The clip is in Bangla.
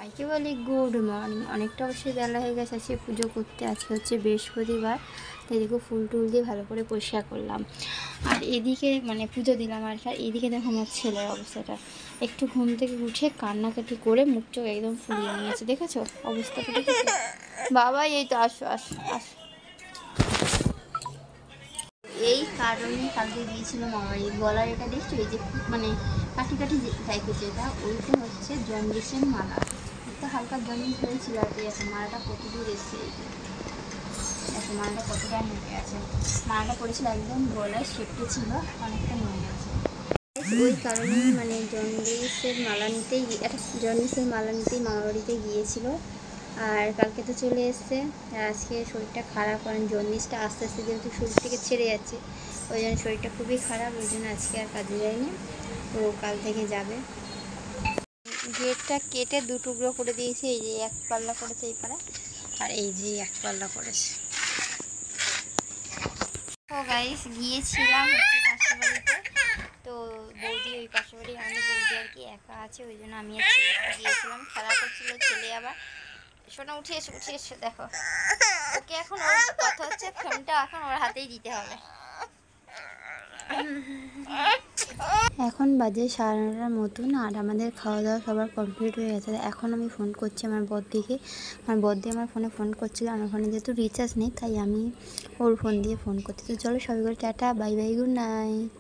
সবাইকে বলি গুড মর্নিং। অনেকটা অবশ্যই বেলা হয়ে গেছে আজকে পুজো করতে। আজকে হচ্ছে বৃহস্পতিবার, এদিকে ফুল টুল দিয়ে ভালো করে পরিষ্কার করলাম। আর এদিকে মানে পুজো দিলাম আর কি। আর এদিকে দেখো আমার ছেলের অবস্থাটা, একটু ঘুম থেকে উঠে কান্নাকাটি করে মুখ চোখ একদম ফুলিয়ে নিয়েছে। দেখেছো অবস্থাটা? দেখেছো বাবা? এই তো আসো আসো আসো। এই কারণে কালকে গিয়েছিল মামাবাড়ি। গলার এটা দেখছো, এই যে মানে কাটি কাটি টাইপের যেটা, ওইটা হচ্ছে জন্ডিসের মালা। একটু হালকা জন্ডিস হয়েছিল আর কি। এখন মালাটা কত দূর এসছে, এই যে দেখো মালাটা কতটা নেমে গেছে। মালাটা পড়েছিল একদম গলায় সেপটে ছিল, অনেকটা নেমে গেছে। ওই কারণেই মানে জন্ডিসের মালা নিতেই মামাবাড়িতে গিয়েছিল। আর কালকে তো চলে এসছে। আর আজকে শরীরটা খারাপ, কারণ জন্ডিসটা আস্তে আস্তে যেহেতু শরীর থেকে ছেড়ে যাচ্ছে, ওই জন্য শরীরটা খুবই খারাপ। ওই জন্য আজকে আর কাজে যায়নি, তো কাল থেকে যাবে। গেটটা কেটে দু টুকরো করে দিয়েছে। এই যে এক পাল্লা করেছে এই পাড়া, আর এই যে এক পাল্লা করেছে। তো গাইস গিয়েছিলাম হচ্ছে পাশের বাড়িতে। তো বৌদি ওই পাশের বাড়ি, আমি বৌদি আর কি একা আছে, ওই জন্য আমি আর ছেলে গিয়েছিলাম। খেলা করছিল ছেলে আবার। শোনা উঠে এসে দেখো ওকে। এখন ওর কথা হচ্ছে ফোনটা এখন ওর হাতেই দিতে হবে। এখন বাজে 9:30 মতন, আর আমাদের খাওয়া দাওয়া সবার কমপ্লিট হয়ে গেছে। এখন আমি ফোন করছি আমার বড়দিকে। আমার বড়দি আমার ফোনে ফোন করছিল। আমার ফোনে যেহেতু রিচার্জ নেই, তাই আমি ওর ফোন দিয়ে ফোন করছি। তো চলো সবাই করে tata, bye bye, good night.